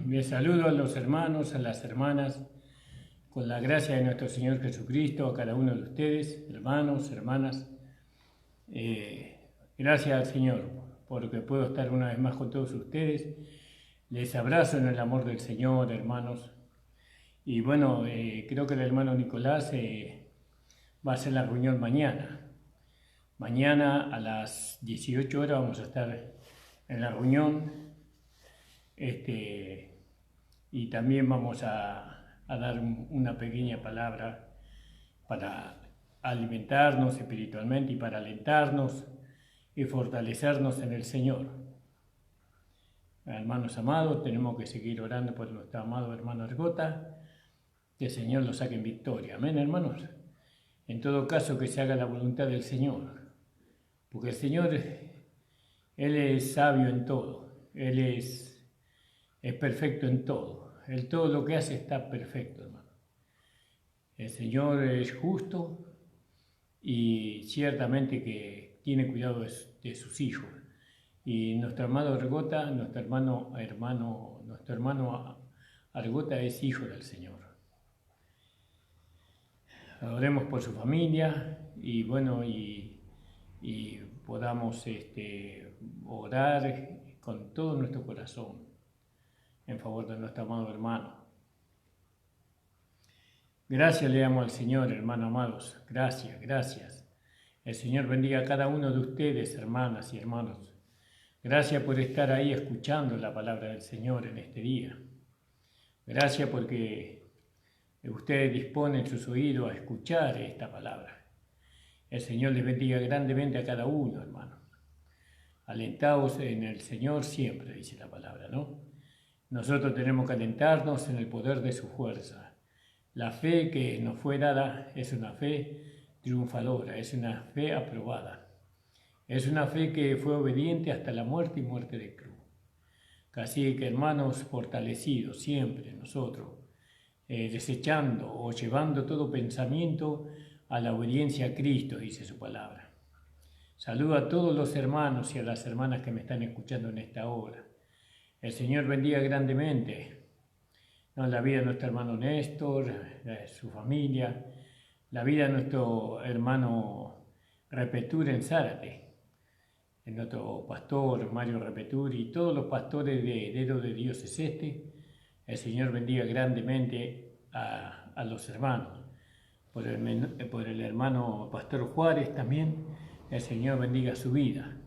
Les saludo a los hermanos, a las hermanas, con la gracia de nuestro Señor Jesucristo, a cada uno de ustedes, hermanos, hermanas. Gracias al Señor porque puedo estar una vez más con todos ustedes. Les abrazo en el amor del Señor, hermanos. Y bueno, creo que el hermano Nicolás va a hacer la reunión mañana. Mañana a las 18 horas vamos a estar en la reunión. Y también vamos a dar una pequeña palabra para alimentarnos espiritualmente y para alentarnos y fortalecernos en el Señor. Hermanos amados, tenemos que seguir orando por nuestro amado hermano Argota, que el Señor lo saque en victoria. Amén, hermanos. En todo caso, que se haga la voluntad del Señor, porque el Señor, Él es sabio en todo, Él es perfecto en todo. Él todo lo que hace está perfecto, hermano. El Señor es justo y ciertamente que tiene cuidado de sus hijos. Y nuestro amado Argota, nuestro hermano Argota es hijo del Señor. Oremos por su familia y bueno, y podamos orar con todo nuestro corazón en favor de nuestro amado hermano. Gracias le damos al Señor, hermanos amados. Gracias, gracias. El Señor bendiga a cada uno de ustedes, hermanas y hermanos. Gracias por estar ahí escuchando la palabra del Señor en este día. Gracias porque ustedes disponen sus oídos a escuchar esta palabra. El Señor les bendiga grandemente a cada uno, hermano. Alentaos en el Señor siempre, dice la palabra, ¿no? Nosotros tenemos que alentarnos en el poder de su fuerza. La fe que nos fue dada es una fe triunfadora, es una fe aprobada. Es una fe que fue obediente hasta la muerte y muerte de cruz. Así que, hermanos, fortalecidos siempre nosotros, desechando o llevando todo pensamiento a la obediencia a Cristo, dice su palabra. Saludo a todos los hermanos y a las hermanas que me están escuchando en esta hora. El Señor bendiga grandemente la vida de nuestro hermano Néstor, su familia, la vida de nuestro hermano Repetur en Zárate, de nuestro pastor Mario Repetur y todos los pastores de Dedo de Dios es este. El Señor bendiga grandemente a los hermanos. Por el hermano Pastor Juárez también, el Señor bendiga su vida.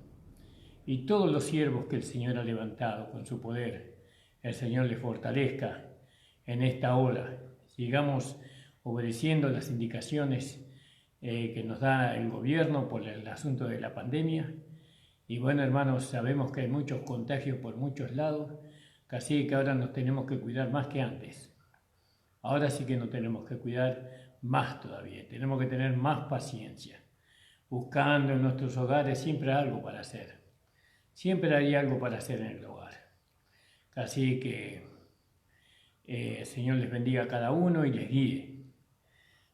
Y todos los siervos que el Señor ha levantado con su poder, el Señor les fortalezca en esta hora. Sigamos obedeciendo las indicaciones que nos da el gobierno por el asunto de la pandemia. Y bueno, hermanos, sabemos que hay muchos contagios por muchos lados, así que ahora nos tenemos que cuidar más que antes. Ahora sí que nos tenemos que cuidar más todavía, tenemos que tener más paciencia, buscando en nuestros hogares siempre algo para hacer. Siempre hay algo para hacer en el hogar. Así que el Señor les bendiga a cada uno y les guíe.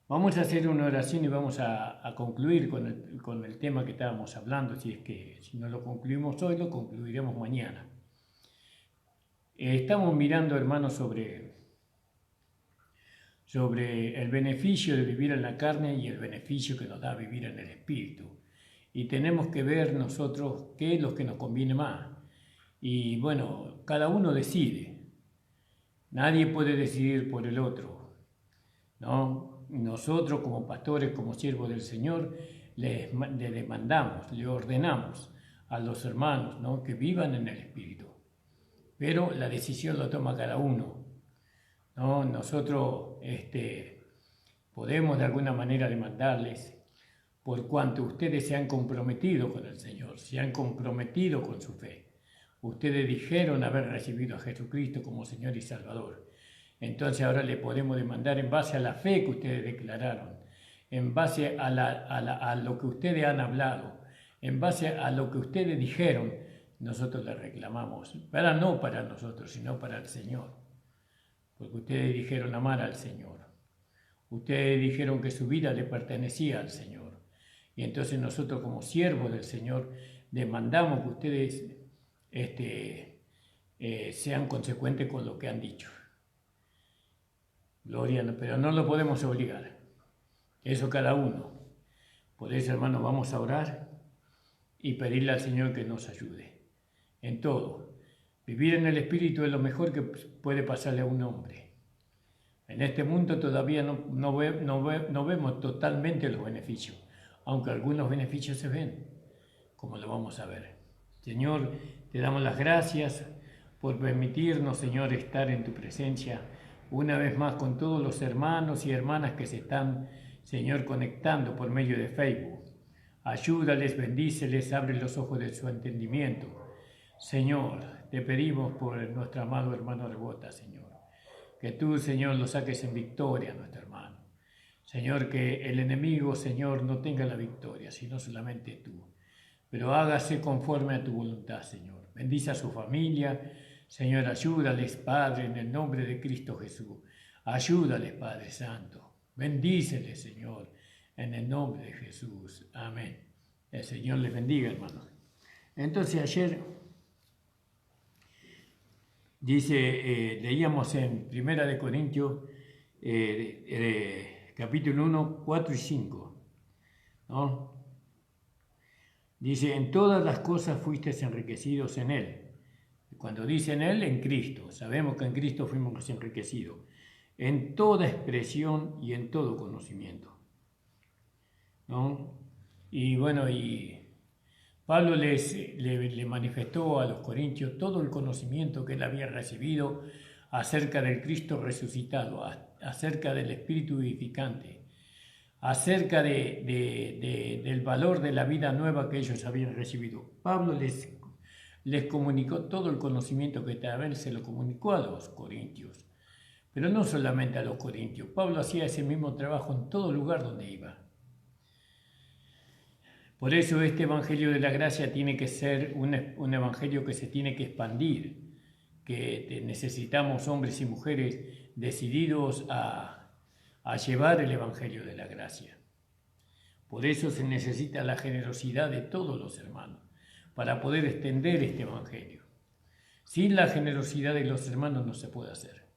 Vamos a hacer una oración y vamos a concluir con el tema que estábamos hablando. Si no lo concluimos hoy, lo concluiremos mañana. Estamos mirando, hermanos, sobre el beneficio de vivir en la carne y el beneficio que nos da vivir en el Espíritu. Y tenemos que ver nosotros qué es lo que nos conviene más. Y bueno, cada uno decide. Nadie puede decidir por el otro, ¿no? Nosotros como pastores, como siervos del Señor, le demandamos, le ordenamos a los hermanos, ¿no?, que vivan en el Espíritu. Pero la decisión la toma cada uno, ¿no? Nosotros podemos de alguna manera demandarles por cuanto ustedes se han comprometido con el Señor, se han comprometido con su fe. Ustedes dijeron haber recibido a Jesucristo como Señor y Salvador. Entonces ahora le podemos demandar en base a la fe que ustedes declararon, en base a lo que ustedes han hablado, en base a lo que ustedes dijeron, nosotros le reclamamos, no para nosotros, sino para el Señor. Porque ustedes dijeron amar al Señor. Ustedes dijeron que su vida le pertenecía al Señor. Y entonces nosotros como siervos del Señor demandamos que ustedes sean consecuentes con lo que han dicho. Gloria, pero no lo podemos obligar. Eso cada uno. Por eso, hermano, vamos a orar y pedirle al Señor que nos ayude en todo. Vivir en el Espíritu es lo mejor que puede pasarle a un hombre. En este mundo todavía no vemos totalmente los beneficios, aunque algunos beneficios se ven, como lo vamos a ver. Señor, te damos las gracias por permitirnos, Señor, estar en tu presencia una vez más con todos los hermanos y hermanas que se están, Señor, conectando por medio de Facebook. Ayúdales, bendíceles, abre los ojos de su entendimiento. Señor, te pedimos por nuestro amado hermano Rebota, Señor, que tú, Señor, lo saques en victoria a nuestro hermano. Señor, que el enemigo, Señor, no tenga la victoria, sino solamente tú. Pero hágase conforme a tu voluntad, Señor. Bendice a su familia. Señor, ayúdales, Padre, en el nombre de Cristo Jesús. Ayúdales, Padre Santo. Bendíceles, Señor, en el nombre de Jesús. Amén. El Señor les bendiga, hermanos. Entonces, ayer dice, leíamos en 1 Corintios, capítulo 1, 4 y 5, ¿no? Dice, en todas las cosas fuisteis enriquecidos en Él. Cuando dice en Él, en Cristo. Sabemos que en Cristo fuimos enriquecidos. En toda expresión y en todo conocimiento, ¿no? Y bueno, y Pablo le manifestó a los corintios todo el conocimiento que él había recibido acerca del Cristo resucitado, acerca del Espíritu vivificante, acerca del valor de la vida nueva que ellos habían recibido. Pablo les comunicó todo el conocimiento que también se lo comunicó a los corintios, pero no solamente a los corintios. Pablo hacía ese mismo trabajo en todo lugar donde iba. Por eso este Evangelio de la Gracia tiene que ser un evangelio que se tiene que expandir, que necesitamos hombres y mujeres decididos a llevar el Evangelio de la Gracia. Por eso se necesita la generosidad de todos los hermanos para poder extender este Evangelio. Sin la generosidad de los hermanos no se puede hacer.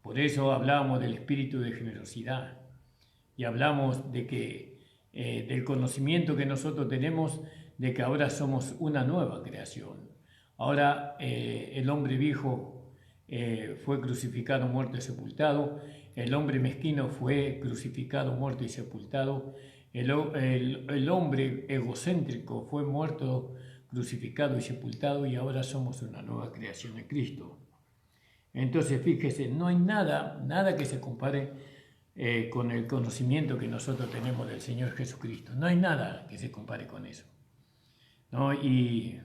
Por eso hablamos del espíritu de generosidad y hablamos de que del conocimiento que nosotros tenemos de que ahora somos una nueva creación. Ahora el hombre viejo fue crucificado, muerto y sepultado. El hombre mezquino fue crucificado, muerto y sepultado. El hombre egocéntrico fue muerto, crucificado y sepultado, y ahora somos una nueva creación en Cristo. Entonces, fíjese, no hay nada que se compare con el conocimiento que nosotros tenemos del Señor Jesucristo. No hay nada que se compare con eso, ¿no? Y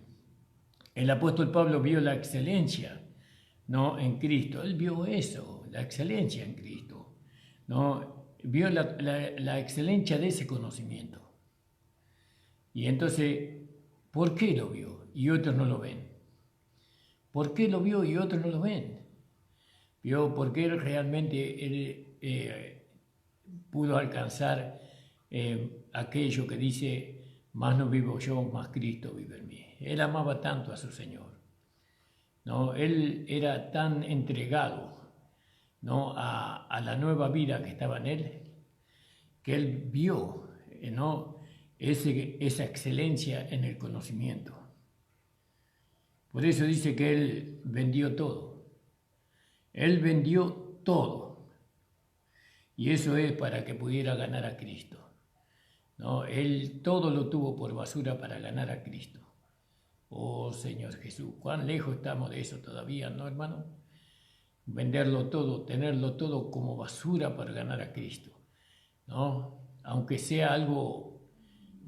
el apóstol Pablo vio la excelencia, ¿no?, en Cristo. Él vio eso, la excelencia en Cristo, ¿no? Vio la excelencia de ese conocimiento. Y entonces, ¿por qué lo vio y otros no lo ven? ¿Por qué lo vio y otros no lo ven? Vio porque él realmente pudo alcanzar aquello que dice, más no vivo yo, más Cristo vive en mí. Él amaba tanto a su Señor, ¿no? Él era tan entregado, ¿no?, a la nueva vida que estaba en él, que él vio, ¿no?, esa excelencia en el conocimiento. Por eso dice que él vendió todo. Él vendió todo. Y eso es para que pudiera ganar a Cristo, ¿no? Él todo lo tuvo por basura para ganar a Cristo. Oh Señor Jesús, cuán lejos estamos de eso todavía, ¿no, hermano? Venderlo todo, tenerlo todo como basura para ganar a Cristo, ¿no? Aunque sea algo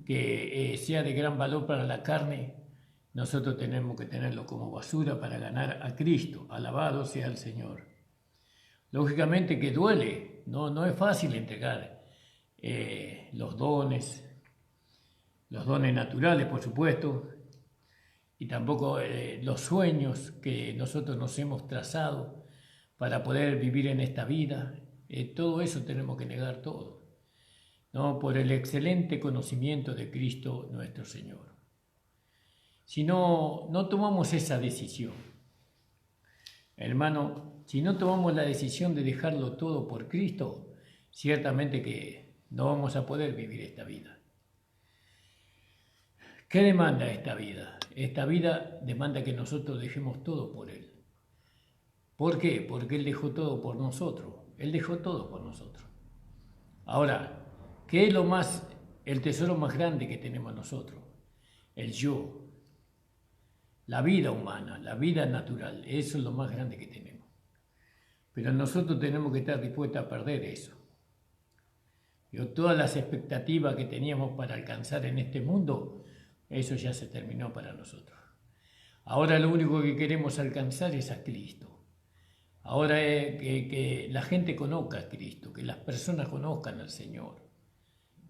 que sea de gran valor para la carne, nosotros tenemos que tenerlo como basura para ganar a Cristo. Alabado sea el Señor. Lógicamente que duele, no es fácil entregar los dones naturales, por supuesto, y tampoco los sueños que nosotros nos hemos trazado para poder vivir en esta vida. Todo eso tenemos que negar todo, ¿no?, por el excelente conocimiento de Cristo nuestro Señor. Si no tomamos esa decisión, hermano, si no tomamos la decisión de dejarlo todo por Cristo, ciertamente que no vamos a poder vivir esta vida. ¿Qué demanda esta vida? Esta vida demanda que nosotros dejemos todo por Él. ¿Por qué? Porque Él dejó todo por nosotros. Él dejó todo por nosotros. Ahora, ¿qué es el tesoro más grande que tenemos nosotros? El yo. La vida humana, la vida natural. Eso es lo más grande que tenemos. Pero nosotros tenemos que estar dispuestos a perder eso. Todas las expectativas que teníamos para alcanzar en este mundo, eso ya se terminó para nosotros. Ahora lo único que queremos alcanzar es a Cristo. Ahora es que la gente conozca a Cristo, que las personas conozcan al Señor,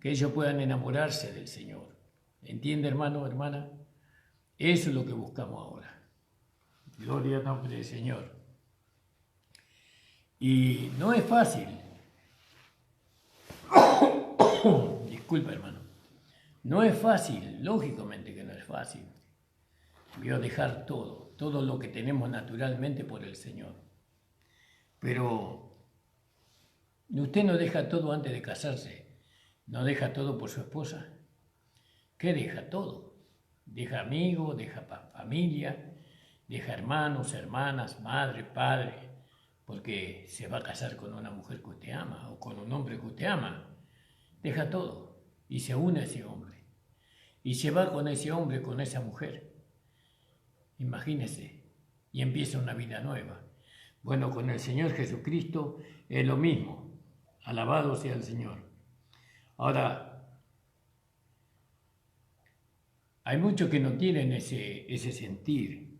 que ellos puedan enamorarse del Señor. ¿Entiende, hermano, hermana? Eso es lo que buscamos ahora. Gloria al nombre del Señor. Y no es fácil. Disculpa, hermano. No es fácil, lógicamente que no es fácil. Dejar todo lo que tenemos naturalmente por el Señor. Pero usted no deja todo antes de casarse, no deja todo por su esposa. ¿Qué deja? Todo. Deja amigos, deja familia, deja hermanos, hermanas, madre, padre, porque se va a casar con una mujer que usted ama o con un hombre que usted ama. Deja todo y se une a ese hombre. Y se va con ese hombre, con esa mujer. Imagínese, y empieza una vida nueva. Bueno, con el Señor Jesucristo es lo mismo. Alabado sea el Señor. Ahora, hay muchos que no tienen ese sentir,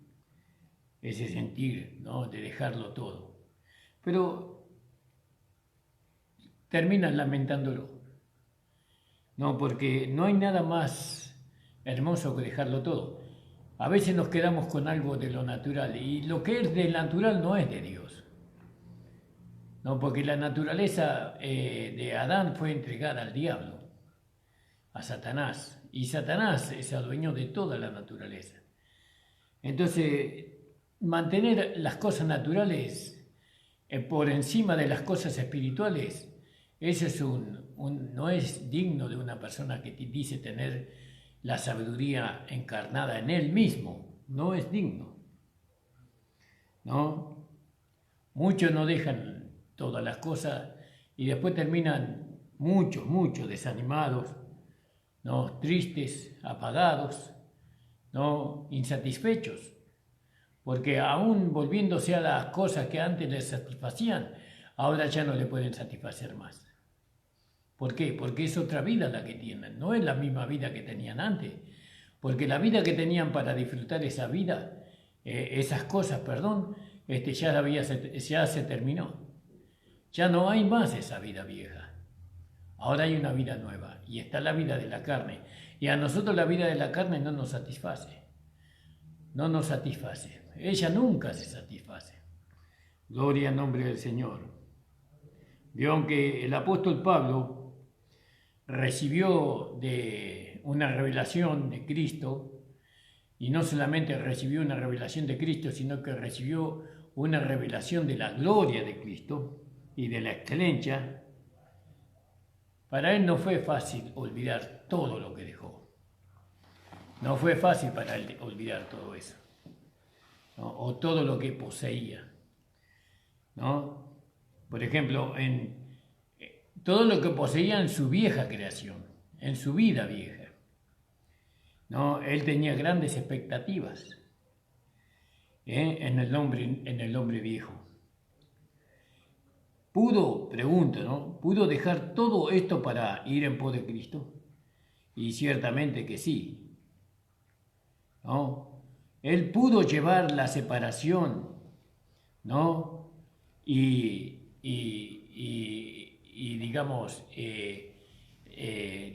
¿no? De dejarlo todo. Pero terminan lamentándolo. No, porque no hay nada más hermoso que dejarlo todo. A veces nos quedamos con algo de lo natural y lo que es del natural no es de Dios. No, porque la naturaleza de Adán fue entregada al diablo, a Satanás, y Satanás es el dueño de toda la naturaleza. Entonces, mantener las cosas naturales por encima de las cosas espirituales, eso no es digno de una persona que dice tener la sabiduría encarnada en él mismo. No es digno, ¿no? Muchos no dejan todas las cosas y después terminan muchos desanimados, ¿no? Tristes, apagados, ¿no? Insatisfechos, porque aún volviéndose a las cosas que antes les satisfacían, ahora ya no le pueden satisfacer más. ¿Por qué? Porque es otra vida la que tienen, no es la misma vida que tenían antes, porque la vida que tenían para disfrutar esa vida, esas cosas, ya se terminó. Ya no hay más esa vida vieja. Ahora hay una vida nueva y está la vida de la carne. Y a nosotros la vida de la carne no nos satisface. No nos satisface. Ella nunca se satisface. Gloria al nombre del Señor. Vieron que el apóstol Pablo recibió de una revelación de Cristo, y no solamente recibió una revelación de Cristo, sino que recibió una revelación de la gloria de Cristo y de la excelencia. Para él no fue fácil olvidar todo lo que dejó. No fue fácil para él olvidar todo eso, ¿no? O todo lo que poseía, ¿no? Por ejemplo, todo lo que poseía en su vieja creación, en su vida vieja, ¿no? Él tenía grandes expectativas en el hombre viejo. Pregunto, ¿no? ¿Pudo dejar todo esto para ir en pos de Cristo? Y ciertamente que sí, ¿no? Él pudo llevar la separación, ¿no? Y digamos,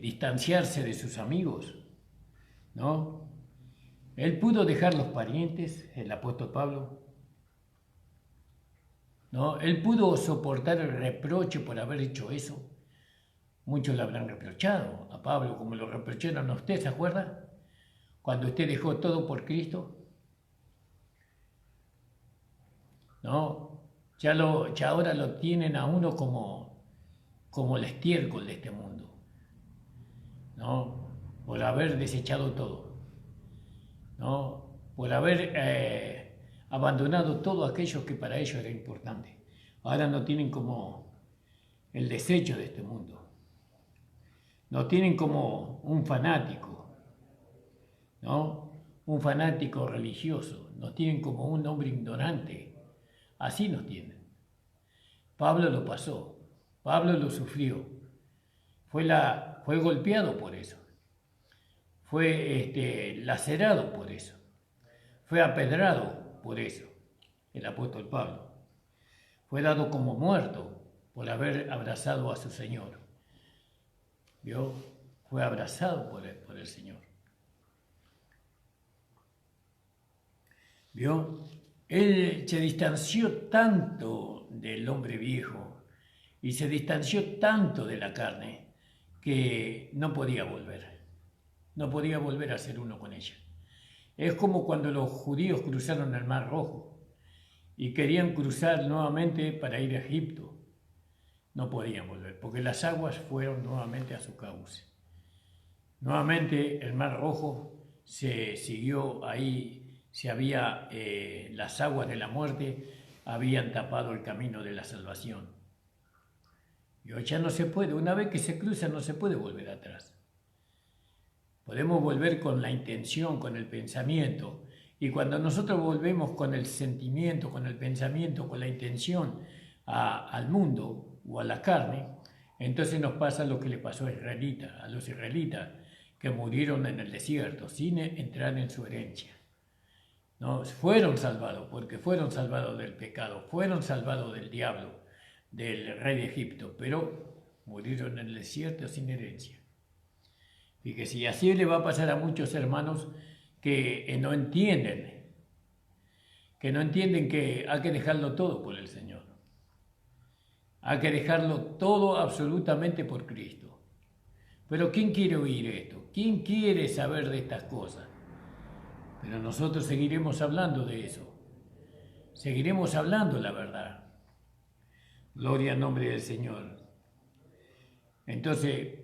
distanciarse de sus amigos, ¿no? Él pudo dejar los parientes, el apóstol Pablo, ¿no? Él pudo soportar el reproche por haber hecho eso. Muchos le habrán reprochado a Pablo, como lo reprocharon a usted, ¿se acuerda? Cuando usted dejó todo por Cristo. ¿no? Ya ahora lo tienen a uno como el estiércol de este mundo, ¿no? Por haber desechado todo, ¿no? Por haber abandonado todo aquello que para ellos era importante. Ahora no tienen como el desecho de este mundo. No tienen como un fanático, ¿no? Un fanático religioso. Nos tienen como un hombre ignorante. Así nos tienen. Pablo lo pasó. Pablo lo sufrió. Fue golpeado por eso. Fue lacerado por eso. Fue apedrado por eso. El apóstol Pablo. Fue dado como muerto por haber abrazado a su Señor. ¿Vio? Fue abrazado por el Señor. ¿Vio? Él se distanció tanto del hombre viejo y se distanció tanto de la carne que no podía volver. No podía volver a ser uno con ella. Es como cuando los judíos cruzaron el Mar Rojo y querían cruzar nuevamente para ir a Egipto. No podían volver, porque las aguas fueron nuevamente a su cauce. Nuevamente el Mar Rojo se siguió ahí, las aguas de la muerte habían tapado el camino de la salvación. Y hoy ya no se puede, una vez que se cruza no se puede volver atrás. Podemos volver con la intención, con el pensamiento, y cuando nosotros volvemos con el sentimiento, con el pensamiento, con la intención al mundo o a la carne, entonces nos pasa lo que le pasó a los israelitas que murieron en el desierto sin entrar en su herencia. No, fueron salvados porque fueron salvados del pecado, fueron salvados del diablo, del rey de Egipto, pero murieron en el desierto sin herencia. Fíjese, y así le va a pasar a muchos hermanos que no entienden que hay que dejarlo todo por el Señor. Hay que dejarlo todo absolutamente por Cristo. Pero ¿quién quiere oír esto? ¿Quién quiere saber de estas cosas? Pero nosotros seguiremos hablando de eso. Seguiremos hablando la verdad. Gloria al nombre del Señor. Entonces,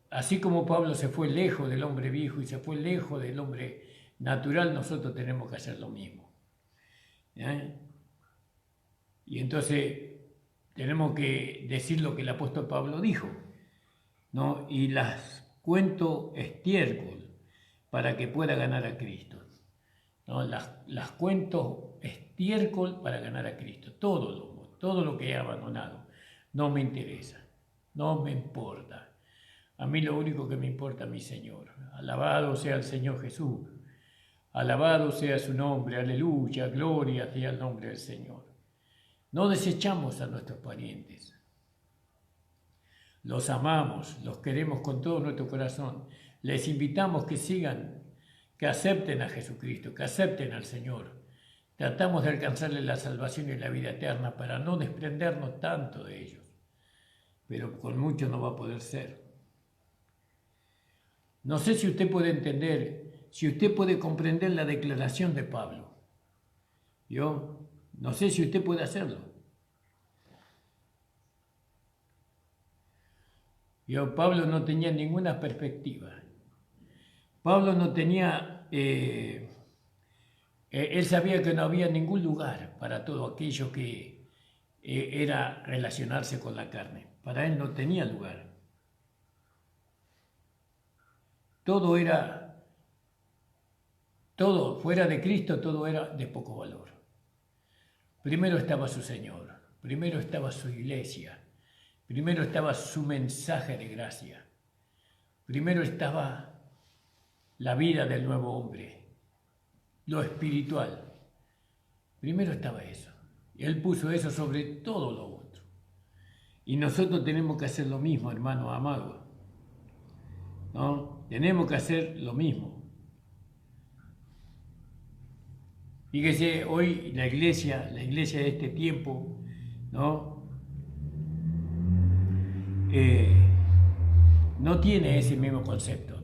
así como Pablo se fue lejos del hombre viejo y se fue lejos del hombre natural, nosotros tenemos que hacer lo mismo. Y entonces tenemos que decir lo que el apóstol Pablo dijo, ¿no? Y las cuento estiércol para que pueda ganar a Cristo, ¿no? Las cuento estiércol para ganar a Cristo. Todo lo que he abandonado no me interesa, no me importa. A mí lo único que me importa es mi Señor. Alabado sea el Señor Jesús. Alabado sea su nombre. Aleluya, gloria sea el nombre del Señor. No desechamos a nuestros parientes. Los amamos, los queremos con todo nuestro corazón. Les invitamos que sigan, que acepten a Jesucristo, que acepten al Señor. Tratamos de alcanzarles la salvación y la vida eterna para no desprendernos tanto de ellos. Pero con mucho no va a poder ser. No sé si usted puede entender, si usted puede comprender la declaración de Pablo. Yo no sé si usted puede hacerlo. Pablo no tenía ninguna perspectiva. Pablo no tenía, él sabía que no había ningún lugar para todo aquello que era relacionarse con la carne. Para él no tenía lugar. Todo fuera de Cristo, todo era de poco valor. Primero estaba su Señor, primero estaba su iglesia, primero estaba su mensaje de gracia, primero estaba la vida del nuevo hombre, lo espiritual. Primero estaba eso. Y Él puso eso sobre todo lo otro. Y nosotros tenemos que hacer lo mismo, hermano amado, ¿no? Tenemos que hacer lo mismo. Fíjese, hoy la iglesia de este tiempo, ¿no? No tiene ese mismo concepto,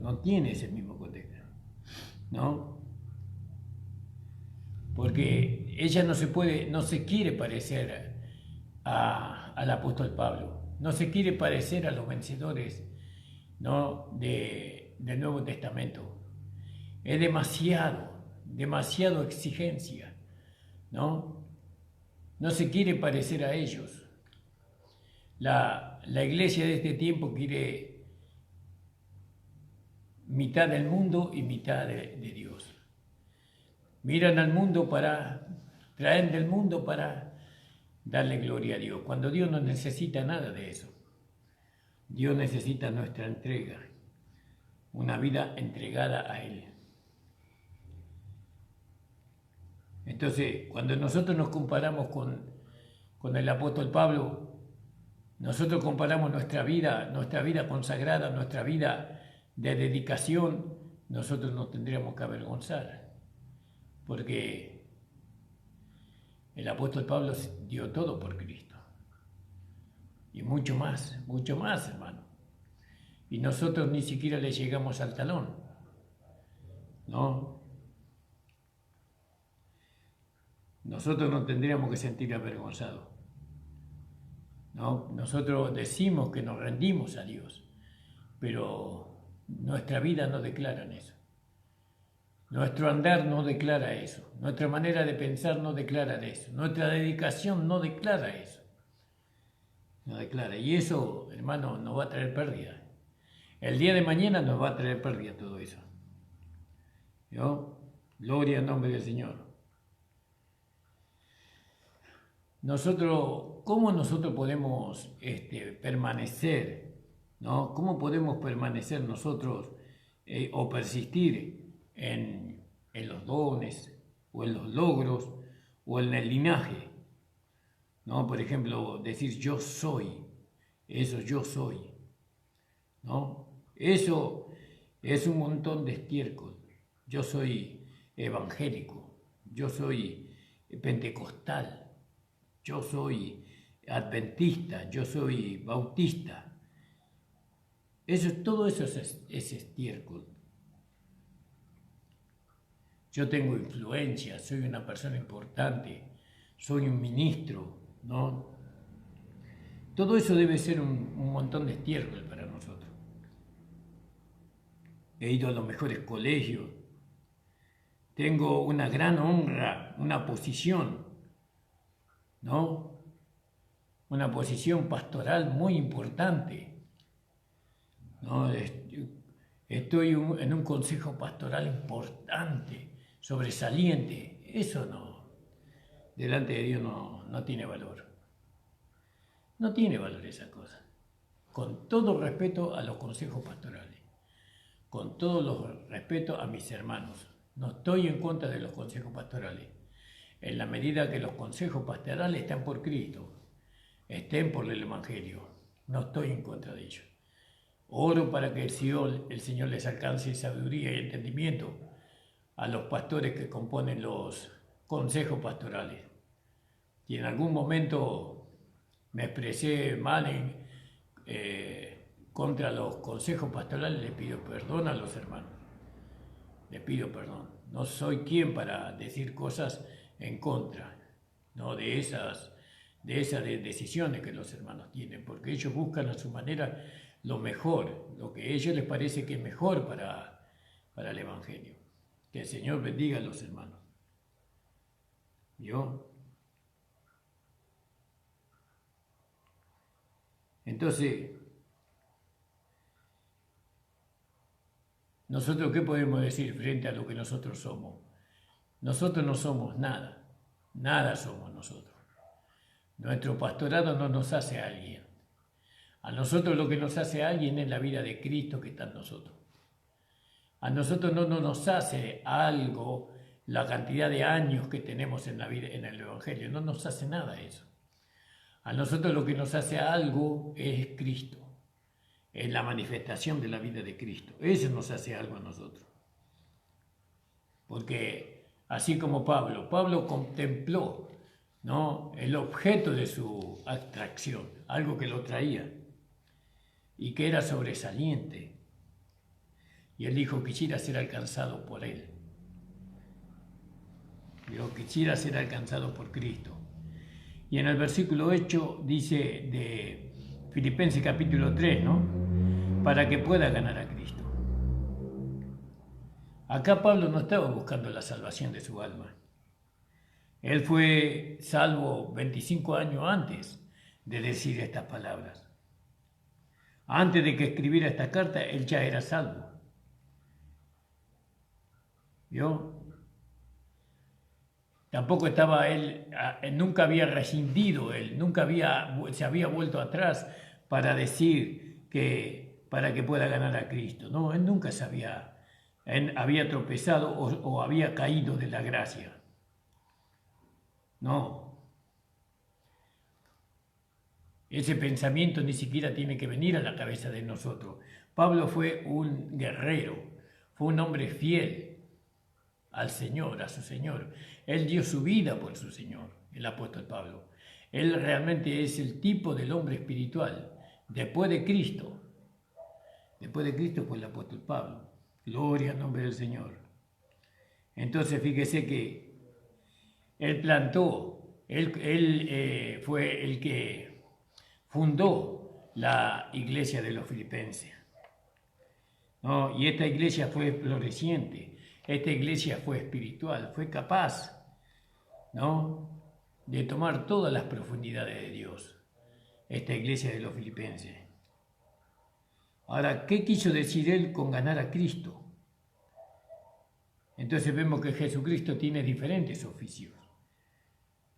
¿no? Porque ella no se quiere parecer al apóstol Pablo, no se quiere parecer a los vencedores, ¿no? del Nuevo Testamento. Es demasiado exigencia, ¿no? No se quiere parecer a ellos. La iglesia de este tiempo quiere mitad del mundo y mitad de Dios. Miran al mundo traen del mundo para darle gloria a Dios, cuando Dios no necesita nada de eso. Dios necesita nuestra entrega, una vida entregada a Él. Entonces, cuando nosotros nos comparamos con el apóstol Pablo, nosotros comparamos nuestra vida consagrada, nuestra vida de dedicación, nosotros nos tendríamos que avergonzar, porque el apóstol Pablo dio todo por Cristo, y mucho más, hermano. Y nosotros ni siquiera le llegamos al talón, ¿no? Nosotros nos tendríamos que sentir avergonzados, ¿no? Nosotros decimos que nos rendimos a Dios, pero nuestra vida no declara eso. Nuestro andar no declara eso. Nuestra manera de pensar no declara eso. Nuestra dedicación no declara eso. No declara. Y eso, hermano, nos va a traer pérdida. El día de mañana nos va a traer pérdida todo eso. ¿No? Gloria al nombre del Señor. ¿Cómo nosotros podemos permanecer? ¿No? ¿Cómo podemos permanecer nosotros o persistir en los dones o en los logros o en el linaje? ¿No? Por ejemplo, decir yo soy, eso yo soy, ¿no? Eso es un montón de estiércol. Yo soy evangélico, yo soy pentecostal, yo soy adventista, yo soy bautista. Todo eso es estiércol. Yo tengo influencia, soy una persona importante, soy un ministro, ¿no? Todo eso debe ser un montón de estiércol para nosotros. He ido a los mejores colegios, tengo una gran honra, una posición, ¿no? Una posición pastoral muy importante, ¿no? Estoy en un consejo pastoral importante, sobresaliente. Eso no, delante de Dios no tiene valor. No tiene valor esa cosa. Con todo respeto a los consejos pastorales, con todo los respeto a mis hermanos, no estoy en contra de los consejos pastorales. En la medida que los consejos pastorales están por Cristo, estén por el Evangelio, no estoy en contra de ellos. Oro para que el Señor les alcance sabiduría y entendimiento a los pastores que componen los consejos pastorales. Y en algún momento me expresé mal contra los consejos pastorales, le pido perdón a los hermanos. Le pido perdón. No soy quien para decir cosas en contra, ¿no? de esas decisiones que los hermanos tienen, porque ellos buscan a su manera lo mejor, lo que a ellos les parece que es mejor para el Evangelio. Que el Señor bendiga a los hermanos. ¿Yo? Entonces, ¿nosotros qué podemos decir frente a lo que nosotros somos? Nosotros no somos nada, nada somos nosotros. Nuestro pastorado no nos hace a alguien. A nosotros lo que nos hace a alguien es la vida de Cristo que está en nosotros. A nosotros no nos hace algo la cantidad de años que tenemos en la vida, en el Evangelio, no nos hace nada eso. A nosotros lo que nos hace algo es Cristo, es la manifestación de la vida de Cristo. Eso nos hace algo a nosotros. Porque así como Pablo contempló, ¿no?, el objeto de su atracción, algo que lo traía y que era sobresaliente. Y él dijo, quisiera ser alcanzado por él. Yo quisiera ser alcanzado por Cristo. Y en el versículo 8 dice de Filipenses capítulo 3, ¿no? Para que pueda ganar a Cristo. Acá Pablo no estaba buscando la salvación de su alma. Él fue salvo 25 años antes de decir estas palabras. Antes de que escribiera esta carta, él ya era salvo. ¿Vio? Tampoco estaba él, nunca había rescindido él, nunca se había vuelto atrás para decir que para que pueda ganar a Cristo. No, él nunca había tropezado o había caído de la gracia. No. Ese pensamiento ni siquiera tiene que venir a la cabeza de nosotros. Pablo fue un guerrero, fue un hombre fiel al Señor, a su Señor. Él dio su vida por su Señor, el apóstol Pablo. Él realmente es el tipo del hombre espiritual. Después de Cristo fue el apóstol Pablo. Gloria al nombre del Señor. Entonces fíjese que él plantó, él fue el que fundó la iglesia de los filipenses, ¿no? Y esta iglesia fue floreciente, esta iglesia fue espiritual, fue capaz, ¿no?, de tomar todas las profundidades de Dios, esta iglesia de los filipenses. Ahora, ¿qué quiso decir él con ganar a Cristo? Entonces vemos que Jesucristo tiene diferentes oficios,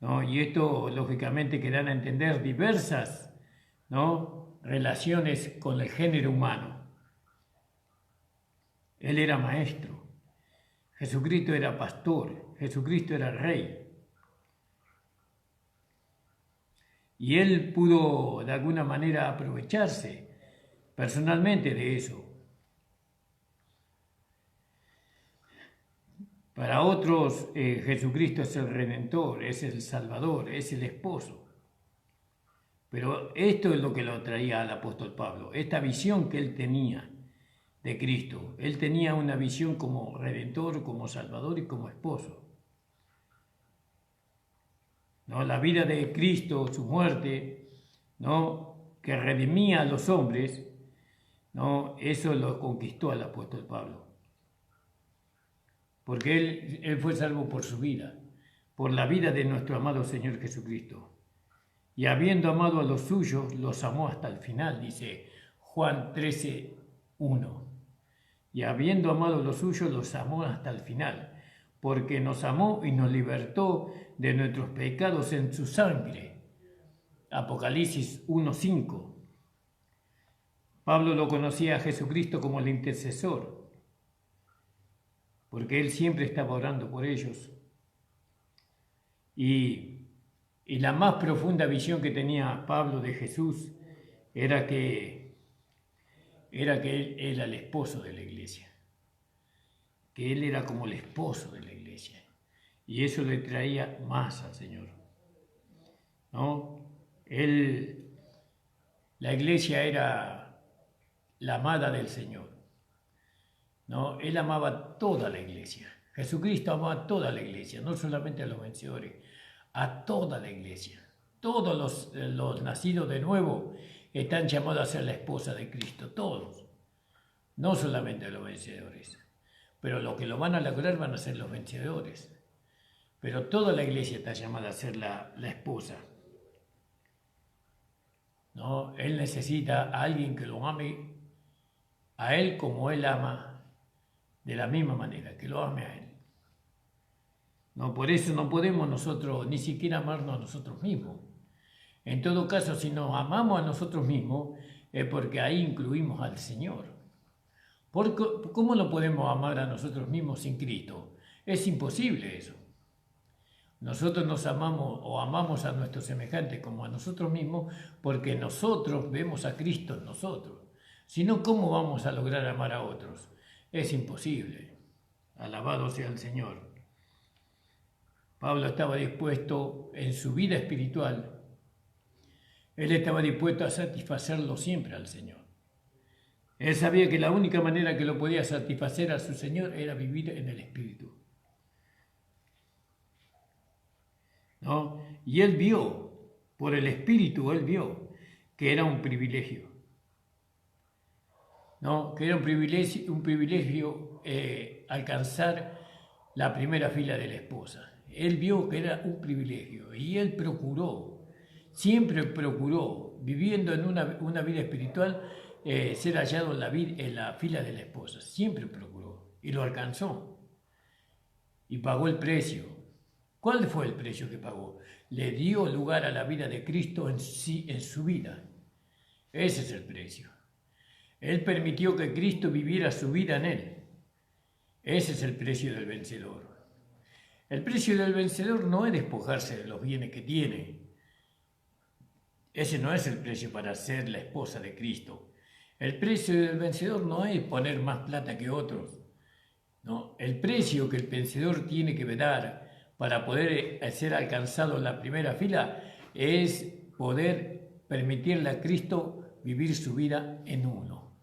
¿no? Y esto lógicamente que dan a entender diversas, ¿no?, relaciones con el género humano. Él era maestro, Jesucristo era pastor, Jesucristo era rey. Y él pudo de alguna manera aprovecharse personalmente de eso. Para otros, Jesucristo es el Redentor, es el Salvador, es el esposo. Pero esto es lo que lo traía al apóstol Pablo, esta visión que él tenía de Cristo. Él tenía una visión como Redentor, como Salvador y como esposo, ¿no? La vida de Cristo, su muerte, ¿no?, que redimía a los hombres, ¿no?, eso lo conquistó al apóstol Pablo. Porque él fue salvo por su vida, por la vida de nuestro amado Señor Jesucristo. Y habiendo amado a los suyos, los amó hasta el final, dice Juan 13:1. Y habiendo amado a los suyos, los amó hasta el final, porque nos amó y nos libertó de nuestros pecados en su sangre. Apocalipsis 1:5. Pablo lo conocía a Jesucristo como el intercesor, porque él siempre estaba orando por ellos. Y la más profunda visión que tenía Pablo de Jesús era que él era el esposo de la iglesia, que él era como el esposo de la iglesia, y eso le traía más al Señor, ¿no? La iglesia era la amada del Señor, ¿no? Él amaba toda la iglesia. Jesucristo amaba a toda la iglesia, no solamente a los vencedores, a toda la iglesia. Todos los nacidos de nuevo están llamados a ser la esposa de Cristo, todos, no solamente los vencedores. Pero los que lo van a lograr van a ser los vencedores. Pero toda la iglesia está llamada a ser la esposa, ¿no? Él necesita a alguien que lo ame a él como él ama, de la misma manera, que lo ame a él. No, por eso no podemos nosotros ni siquiera amarnos a nosotros mismos. En todo caso, si nos amamos a nosotros mismos, es porque ahí incluimos al Señor. ¿Cómo no podemos amar a nosotros mismos sin Cristo? Es imposible eso. Nosotros nos amamos o amamos a nuestros semejantes como a nosotros mismos porque nosotros vemos a Cristo en nosotros. Si no, ¿cómo vamos a lograr amar a otros? Es imposible. Alabado sea el Señor. Pablo estaba dispuesto en su vida espiritual, él estaba dispuesto a satisfacerlo siempre al Señor. Él sabía que la única manera que lo podía satisfacer a su Señor era vivir en el Espíritu. ¿no? Y él vio, por el Espíritu, él vio que era un privilegio, ¿no? Que era un privilegio alcanzar la primera fila de la esposa. Él vio que era un privilegio y él procuró, siempre procuró, viviendo en una vida espiritual, ser hallado en la fila de la esposa. Siempre procuró y lo alcanzó y pagó el precio. ¿Cuál fue el precio que pagó? Le dio lugar a la vida de Cristo en su vida. Ese es el precio. Él permitió que Cristo viviera su vida en él. Ese es el precio del vencedor. El precio del vencedor no es despojarse de los bienes que tiene. Ese no es el precio para ser la esposa de Cristo. El precio del vencedor no es poner más plata que otros. No, el precio que el vencedor tiene que dar para poder ser alcanzado en la primera fila es poder permitirle a Cristo vivir su vida en uno.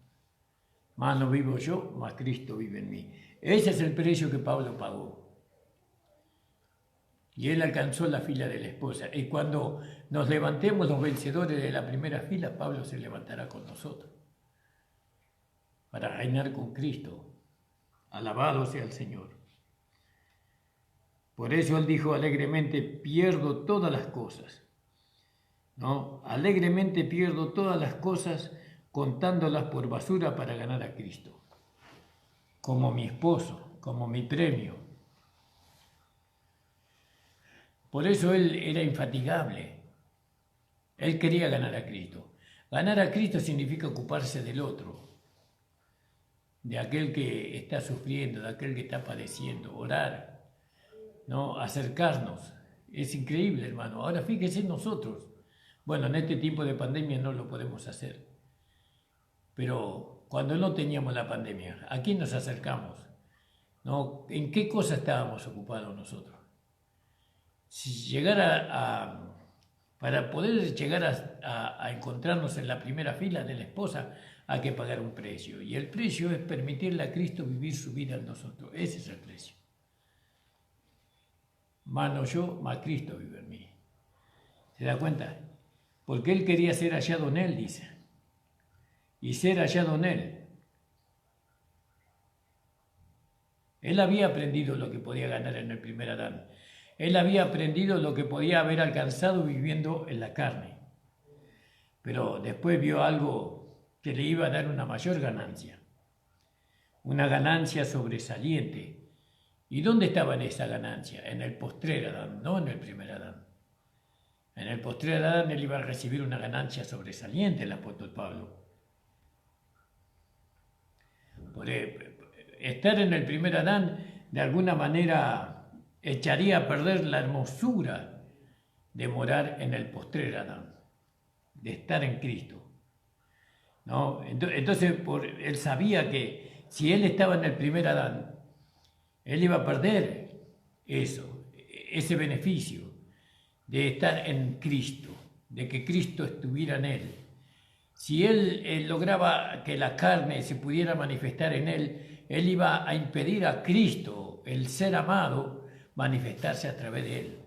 Más no vivo yo, más Cristo vive en mí. Ese es el precio que Pablo pagó. Y él alcanzó la fila de la esposa. Y cuando nos levantemos los vencedores de la primera fila, Pablo se levantará con nosotros para reinar con Cristo. Alabado sea el Señor. Por eso él dijo alegremente, pierdo todas las cosas. ¿No? Alegremente pierdo todas las cosas contándolas por basura para ganar a Cristo. Como mi esposo, como mi premio. Por eso él era infatigable. Él quería ganar a Cristo. Ganar a Cristo significa ocuparse del otro, de aquel que está sufriendo, de aquel que está padeciendo, orar, ¿no? Acercarnos. Es increíble, hermano. Ahora fíjese nosotros. Bueno, en este tiempo de pandemia no lo podemos hacer. Pero cuando no teníamos la pandemia, ¿a quién nos acercamos? ¿No? ¿En qué cosa estábamos ocupados nosotros? Si para poder llegar a encontrarnos en la primera fila de la esposa, hay que pagar un precio. Y el precio es permitirle a Cristo vivir su vida en nosotros. Ese es el precio. Más no yo, más Cristo vive en mí. ¿Se da cuenta? Porque él quería ser hallado en él, dice. Y ser hallado en él. Él había aprendido lo que podía ganar en el primer Adán. Él había aprendido lo que podía haber alcanzado viviendo en la carne. Pero después vio algo que le iba a dar una mayor ganancia. Una ganancia sobresaliente. ¿Y dónde estaba en esa ganancia? En el postrer Adán, no en el primer Adán. En el postrer Adán él iba a recibir una ganancia sobresaliente, el apóstol Pablo. Por estar en el primer Adán, de alguna manera, echaría a perder la hermosura de morar en el postrer Adán, de estar en Cristo. ¿No? Entonces, él sabía que si él estaba en el primer Adán, él iba a perder eso, ese beneficio de estar en Cristo, de que Cristo estuviera en él. Si él lograba que la carne se pudiera manifestar en él iba a impedir a Cristo, el ser amado, manifestarse a través de él.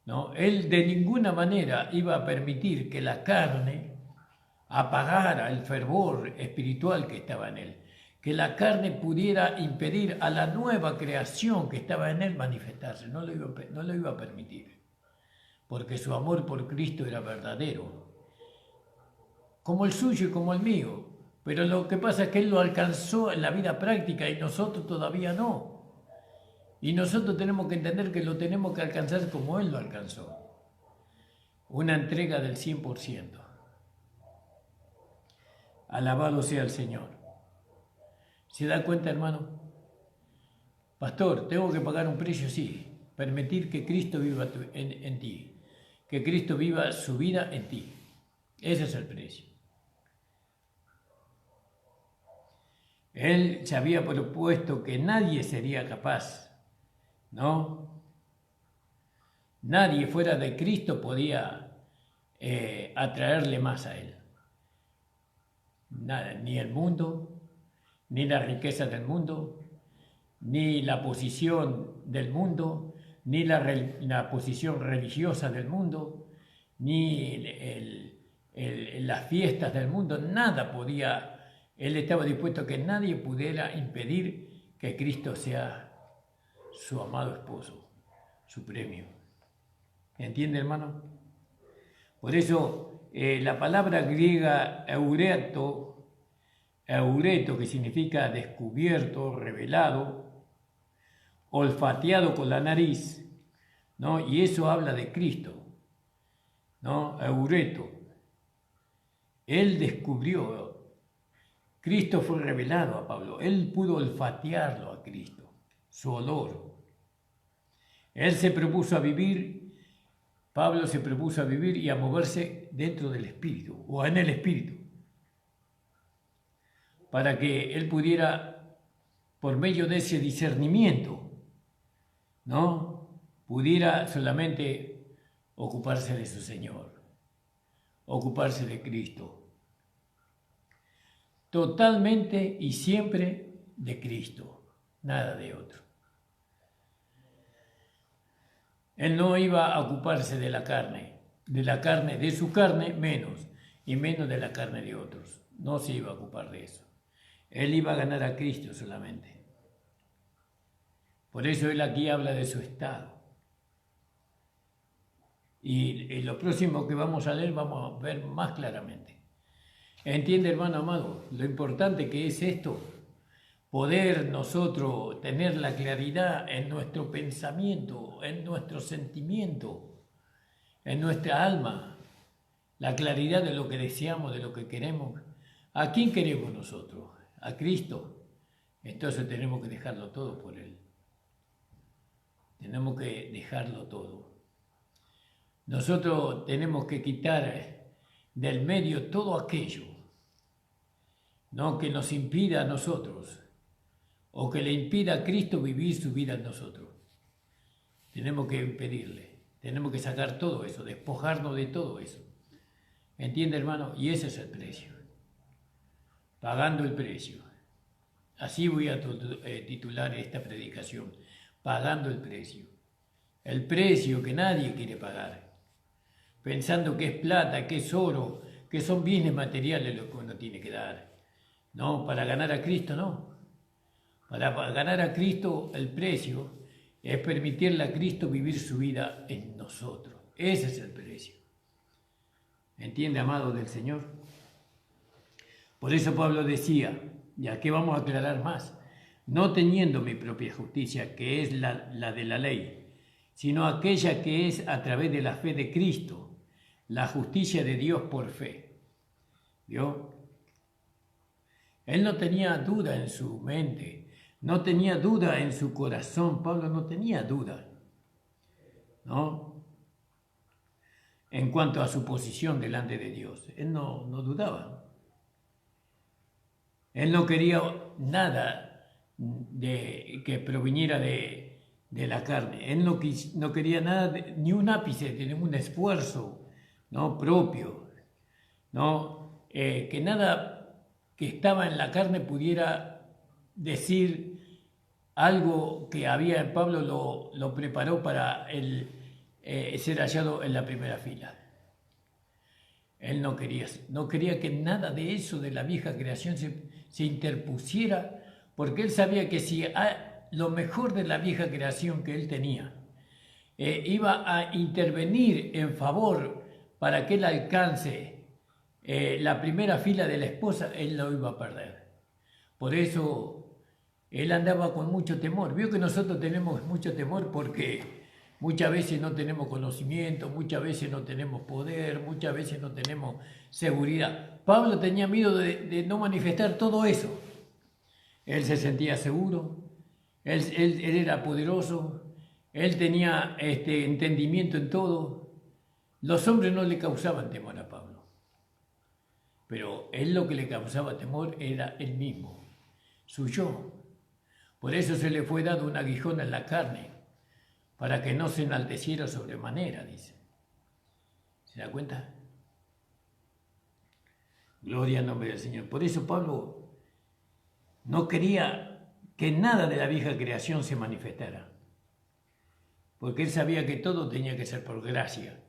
¿No? Él de ninguna manera iba a permitir que la carne apagara el fervor espiritual que estaba en él, que la carne pudiera impedir a la nueva creación que estaba en él manifestarse. No lo iba a permitir, porque su amor por Cristo era verdadero, como el suyo y como el mío. Pero lo que pasa es que él lo alcanzó en la vida práctica y nosotros todavía no. Y nosotros tenemos que entender que lo tenemos que alcanzar como él lo alcanzó. Una entrega del 100%. Alabado sea el Señor. ¿Se da cuenta, hermano? Pastor, ¿tengo que pagar un precio? Sí. Permitir que Cristo viva en ti. Que Cristo viva su vida en ti. Ese es el precio. Él se había propuesto que nadie sería capaz, ¿no? Nadie fuera de Cristo podía atraerle más a él. Nada, ni el mundo, ni la riqueza del mundo, ni la posición del mundo, ni la posición religiosa del mundo, ni las fiestas del mundo, nada podía, él estaba dispuesto a que nadie pudiera impedir que Cristo sea su amado esposo, su premio. ¿Entiende, hermano? Por eso la palabra griega eureto, que significa descubierto, revelado, olfateado con la nariz, ¿no? Y eso habla de Cristo, ¿no? Eureto. Él descubrió, Cristo fue revelado a Pablo, él pudo olfatearlo a Cristo, su olor. Él se propuso a vivir, Pablo se propuso a vivir y a moverse dentro del Espíritu, o en el Espíritu, para que él pudiera, por medio de ese discernimiento, ¿no?, pudiera solamente ocuparse de su Señor, ocuparse de Cristo. Totalmente y siempre de Cristo, nada de otro. Él no iba a ocuparse de la carne, de su carne menos, y menos de la carne de otros. No se iba a ocupar de eso. Él iba a ganar a Cristo solamente. Por eso él aquí habla de su estado. Y lo próximo que vamos a leer vamos a ver más claramente. ¿Entiende, hermano amado? Lo importante que es esto, poder nosotros tener la claridad en nuestro pensamiento, en nuestro sentimiento, en nuestra alma, la claridad de lo que deseamos, de lo que queremos. ¿A quién queremos nosotros? A Cristo. Entonces tenemos que dejarlo todo por Él. Tenemos que dejarlo todo. Nosotros tenemos que quitar del medio todo aquello, ¿no?, que nos impida a nosotros o que le impida a Cristo vivir su vida en nosotros. Tenemos que impedirle, tenemos que sacar todo eso, despojarnos de todo eso. ¿Entiende, hermano? Y ese es el precio, pagando el precio. Así voy a titular esta predicación, pagando el precio que nadie quiere pagar, pensando que es plata, que es oro, que son bienes materiales lo que uno tiene que dar. No, para ganar a Cristo no. Para ganar a Cristo el precio es permitirle a Cristo vivir su vida en nosotros. Ese es el precio. ¿Entiende, amado del Señor? Por eso Pablo decía, y aquí vamos a aclarar más, no teniendo mi propia justicia, que es la de la ley, sino aquella que es a través de la fe de Cristo, la justicia de Dios por fe. ¿Vio? Él no tenía duda en su mente, no tenía duda en su corazón. Pablo no tenía duda, ¿no?, en cuanto a su posición delante de Dios. Él no dudaba. Él no quería nada que proviniera de la carne. Él no quería nada, ni un ápice de ningún esfuerzo, ¿no?, propio, ¿no?, que nada que estaba en la carne pudiera decir algo que había en Pablo, lo preparó para ser hallado en la primera fila. Él no quería que nada de eso, de la vieja creación, se interpusiera, porque él sabía que si lo mejor de la vieja creación que él tenía iba a intervenir en favor para que él alcance la primera fila de la esposa, él lo iba a perder. Por eso él andaba con mucho temor. Vio que nosotros tenemos mucho temor porque muchas veces no tenemos conocimiento, muchas veces no tenemos poder, muchas veces no tenemos seguridad. Pablo tenía miedo de no manifestar todo eso. Él se sentía seguro, él era poderoso, él tenía entendimiento en todo. Los hombres no le causaban temor a Pablo, pero él lo que le causaba temor era él mismo, su yo. Por eso se le fue dado un aguijón en la carne, para que no se enalteciera sobremanera, dice. ¿Se da cuenta? Gloria al nombre del Señor. Por eso Pablo no quería que nada de la vieja creación se manifestara. porque él sabía que todo tenía que ser por gracia,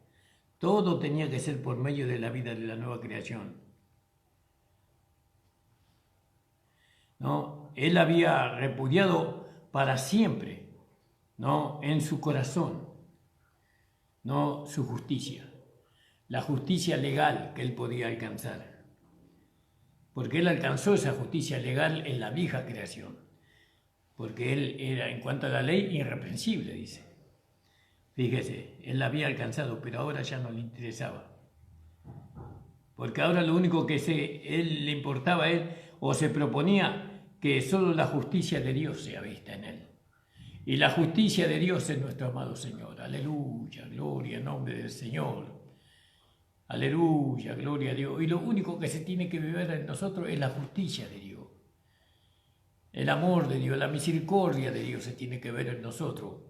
todo tenía que ser por medio de la vida de la nueva creación. ¿No? Él había repudiado para siempre, ¿no?, en su corazón, ¿no?, su justicia, la justicia legal que él podía alcanzar, porque él alcanzó esa justicia legal en la vieja creación, porque él era, en cuanto a la ley, irreprensible, dice. Fíjese, él la había alcanzado, pero ahora ya no le interesaba, porque ahora lo único que él le importaba a él, o se proponía, que solo la justicia de Dios sea vista en él. Y la justicia de Dios es nuestro amado Señor. Aleluya, gloria en nombre del Señor. Aleluya, gloria a Dios. Y lo único que se tiene que vivir en nosotros es la justicia de Dios. El amor de Dios, la misericordia de Dios se tiene que ver en nosotros.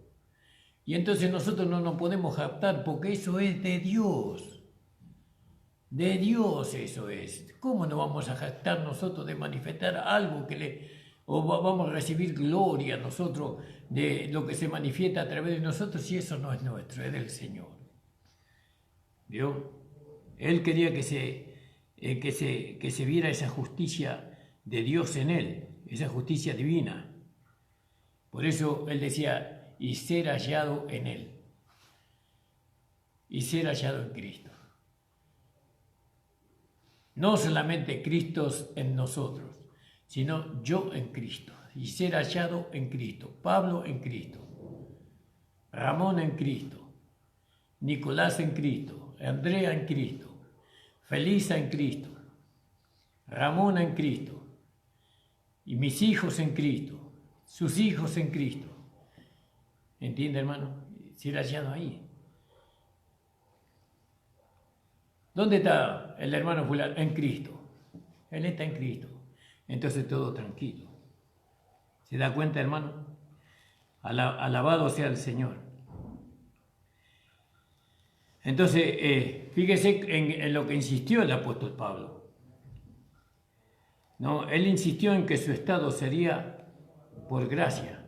Y entonces nosotros no nos podemos jactar porque eso es de Dios. De Dios eso es. ¿Cómo no vamos a jactar nosotros de manifestar algo o vamos a recibir gloria nosotros de lo que se manifiesta a través de nosotros si eso no es nuestro, es del Señor? ¿Vio? Él quería que se viera esa justicia de Dios en él, esa justicia divina. Por eso él decía, y ser hallado en él, y ser hallado en Cristo. No solamente Cristo en nosotros, sino yo en Cristo, y ser hallado en Cristo. Pablo en Cristo, Ramón en Cristo, Nicolás en Cristo, Andrea en Cristo, Felisa en Cristo, Ramón en Cristo, y mis hijos en Cristo, sus hijos en Cristo. ¿Entiende, hermano? Ser hallado ahí. ¿Dónde está el hermano fulano? En Cristo. Él está en Cristo. Entonces todo tranquilo. ¿Se da cuenta, hermano? Alabado sea el Señor. Entonces, fíjese en lo que insistió el apóstol Pablo. ¿No? Él insistió en que su estado sería por gracia.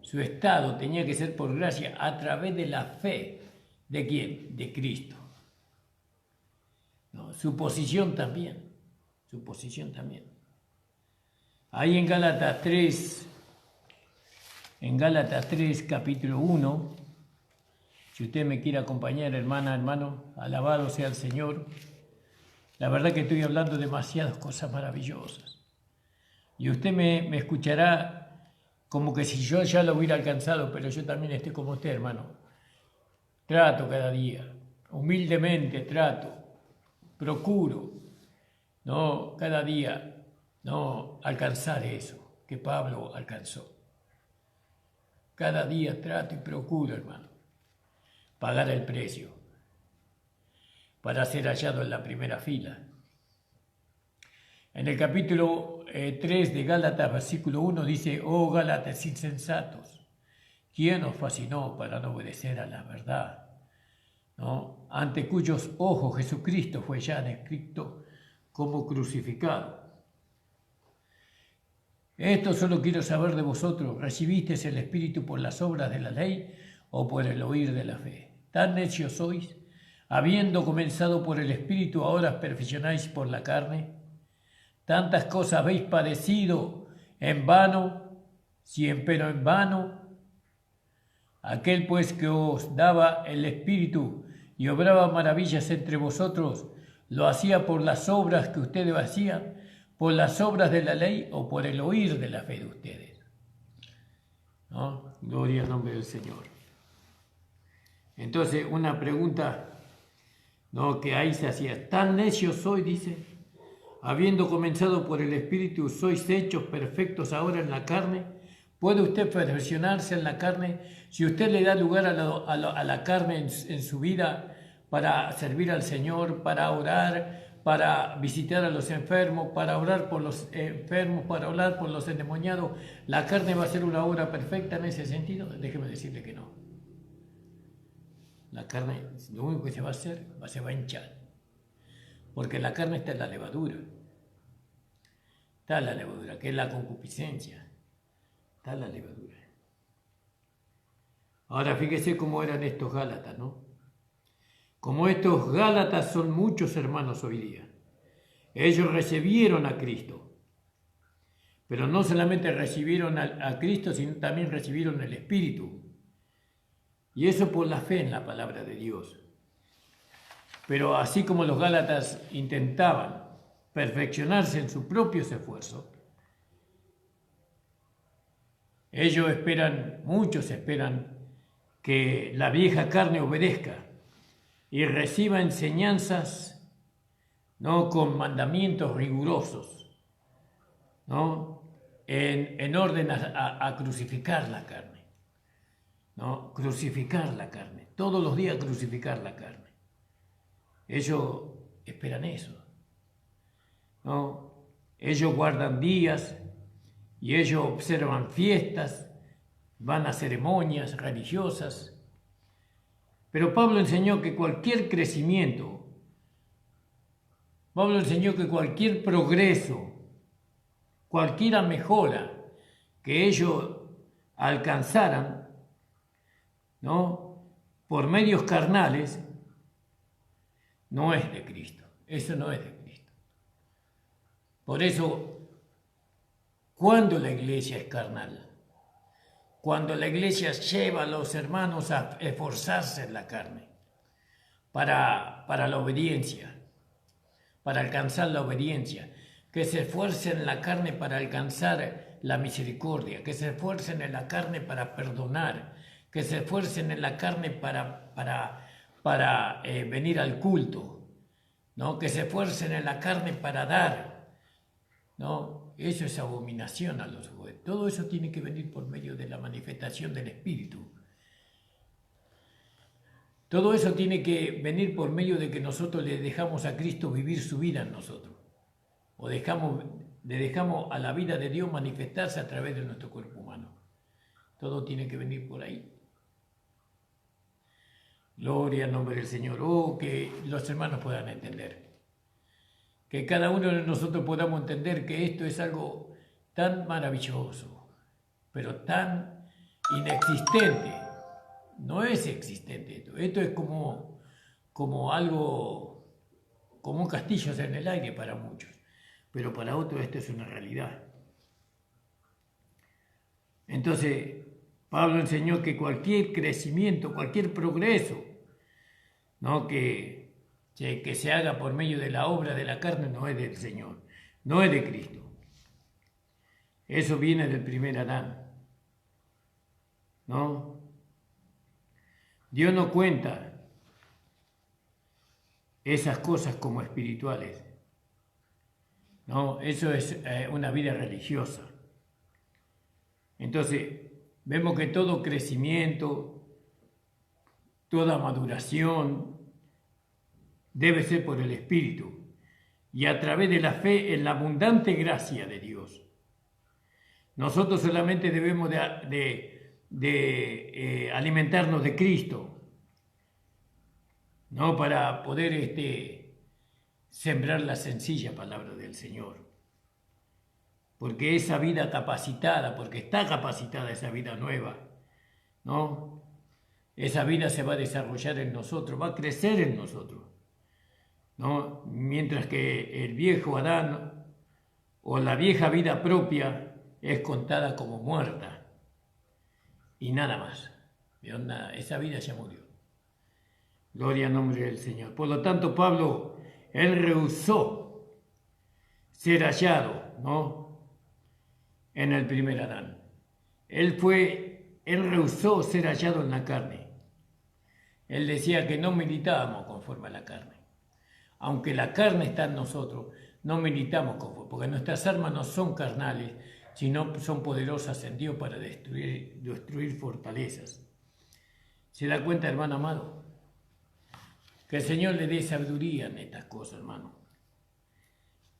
Su estado tenía que ser por gracia a través de la fe. ¿De quién? De Cristo. ¿No? Su posición también. Ahí en Gálatas 3, capítulo 1, si usted me quiere acompañar, hermano, alabado sea el Señor. La verdad que estoy hablando demasiadas cosas maravillosas. Y usted me escuchará como que si yo ya lo hubiera alcanzado, pero yo también estoy como usted, hermano. Trato cada día, humildemente trato, procuro, no cada día, no alcanzar eso que Pablo alcanzó. Cada día trato y procuro, hermano, pagar el precio para ser hallado en la primera fila. En el capítulo 3 de Gálatas, versículo 1, dice: oh Gálatas insensatos, ¿quién os fascinó para no obedecer a la verdad? ¿No? Ante cuyos ojos Jesucristo fue ya descrito como crucificado. Esto solo quiero saber de vosotros: ¿recibisteis el Espíritu por las obras de la ley o por el oír de la fe? ¿Tan necios sois? Habiendo comenzado por el Espíritu, ahora os perfeccionáis por la carne. Tantas cosas habéis padecido en vano, si empero en vano. Aquel pues que os daba el Espíritu y obraba maravillas entre vosotros, ¿lo hacía por las obras que ustedes hacían, por las obras de la ley o por el oír de la fe de ustedes? ¿No? Gloria al nombre del Señor. Entonces, una pregunta, ¿no?, que ahí se hacía: ¿tan necios sois? Dice, habiendo comenzado por el Espíritu, ¿sois hechos perfectos ahora en la carne? ¿Puede usted perfeccionarse en la carne si usted le da lugar a la carne en su vida para servir al Señor, para orar, para visitar a los enfermos, para orar por los enfermos, para orar por los endemoniados? ¿La carne va a ser una obra perfecta en ese sentido? Déjeme decirle que no. La carne, lo único que se va a hacer, se va a hinchar. Porque la carne está en la levadura. Está en la levadura, que es la concupiscencia. Está en la levadura. Ahora fíjese cómo eran estos Gálatas, ¿no? Como estos Gálatas son muchos hermanos hoy día. Ellos recibieron a Cristo, pero no solamente recibieron a Cristo, sino también recibieron el Espíritu. Y eso por la fe en la palabra de Dios. Pero así como los Gálatas intentaban perfeccionarse en sus propios esfuerzos, muchos esperan que la vieja carne obedezca y reciba enseñanzas, ¿no?, con mandamientos rigurosos, ¿no?, en orden a crucificar la carne, ¿no? Crucificar la carne, todos los días crucificar la carne. Ellos esperan eso, ¿no? Ellos guardan días y ellos observan fiestas, van a ceremonias religiosas. Pero Pablo enseñó que cualquier crecimiento, Pablo enseñó que cualquier progreso, cualquier mejora que ellos alcanzaran, ¿no?, por medios carnales, no es de Cristo. Eso no es de Cristo. Por eso, cuando la iglesia es carnal, cuando la iglesia lleva a los hermanos a esforzarse en la carne para la obediencia, para alcanzar la obediencia, que se esfuercen en la carne para alcanzar la misericordia, que se esfuercen en la carne para perdonar, que se esfuercen en la carne para venir al culto, ¿no?, que se esfuercen en la carne para dar, ¿no? Eso es abominación a los jueces. Todo eso tiene que venir por medio de la manifestación del Espíritu. Todo eso tiene que venir por medio de que nosotros le dejamos a Cristo vivir su vida en nosotros. O le dejamos a la vida de Dios manifestarse a través de nuestro cuerpo humano. Todo tiene que venir por ahí. Gloria al nombre del Señor. Oh, que los hermanos puedan entender. Que cada uno de nosotros podamos entender que esto es algo tan maravilloso, pero tan inexistente. No es existente esto. Esto es como algo, como un castillo en el aire para muchos. Pero para otros esto es una realidad. Entonces, Pablo enseñó que cualquier crecimiento, cualquier progreso, ¿no?, que se haga por medio de la obra de la carne no es del Señor, no es de Cristo. Eso viene del primer Adán, ¿no? Dios no cuenta esas cosas como espirituales, ¿no? Eso es una vida religiosa. Entonces, vemos que todo crecimiento, toda maduración, debe ser por el Espíritu y a través de la fe en la abundante gracia de Dios. Nosotros solamente debemos de alimentarnos de Cristo, ¿no?, para poder sembrar la sencilla palabra del Señor. Porque esa vida capacitada, porque está capacitada esa vida nueva, ¿no?, esa vida se va a desarrollar en nosotros, va a crecer en nosotros, ¿no? Mientras que el viejo Adán o la vieja vida propia es contada como muerta y nada más. Esa vida ya murió. Gloria al nombre del Señor. Por lo tanto, Pablo, él rehusó ser hallado, ¿no?, en el primer Adán. Él rehusó ser hallado en la carne. Él decía que no militábamos conforme a la carne. Aunque la carne está en nosotros, no militamos conforme, porque nuestras armas no son carnales, sino son poderosas en Dios para destruir fortalezas. ¿Se da cuenta, hermano amado? Que el Señor le dé sabiduría en estas cosas, hermano.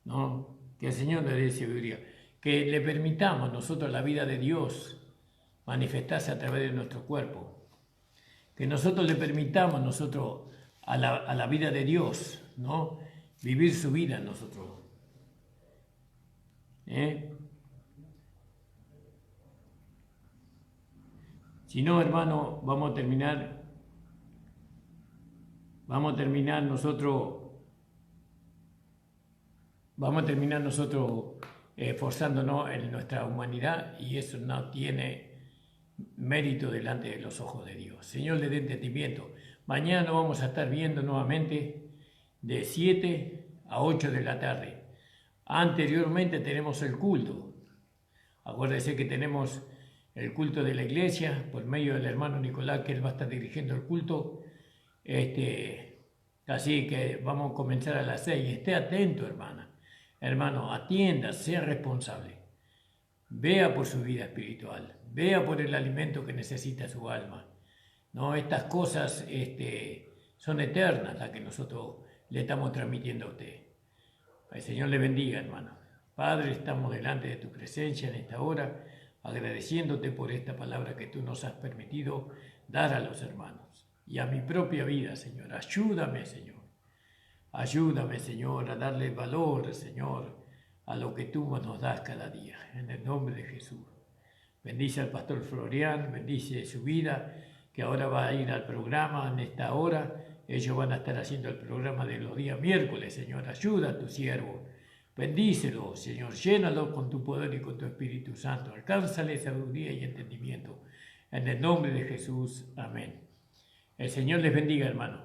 ¿No? Que el Señor le dé sabiduría. Que le permitamos nosotros la vida de Dios manifestarse a través de nuestro cuerpo. Que nosotros le permitamos nosotros a la vida de Dios, ¿no?, vivir su vida en nosotros. Si no, hermano, vamos a terminar nosotros esforzándonos en nuestra humanidad, y eso no tiene mérito delante de los ojos de Dios. Señor, le dé entendimiento. Mañana vamos a estar viendo nuevamente de 7 a 8 de la tarde. Anteriormente tenemos el culto. Acuérdese que tenemos el culto de la iglesia por medio del hermano Nicolás, que él va a estar dirigiendo el culto. Así que vamos a comenzar a las 6. Esté atento, hermana. Hermano, atienda, sea responsable. Vea por su vida espiritual. Vea por el alimento que necesita su alma. No, estas cosas son eternas las que nosotros le estamos transmitiendo a usted. El Señor le bendiga, hermano. Padre, estamos delante de tu presencia en esta hora, agradeciéndote por esta palabra que tú nos has permitido dar a los hermanos y a mi propia vida, Señor. Ayúdame, Señor. Ayúdame, Señor, a darle valor, Señor, a lo que tú nos das cada día. En el nombre de Jesús. Bendice al pastor Florian, bendice su vida, que ahora va a ir al programa en esta hora. Ellos van a estar haciendo el programa de los días miércoles, Señor. Ayuda a tu siervo. Bendícelo, Señor. Llénalo con tu poder y con tu Espíritu Santo. Alcánzale sabiduría y entendimiento. En el nombre de Jesús. Amén. El Señor les bendiga, hermano.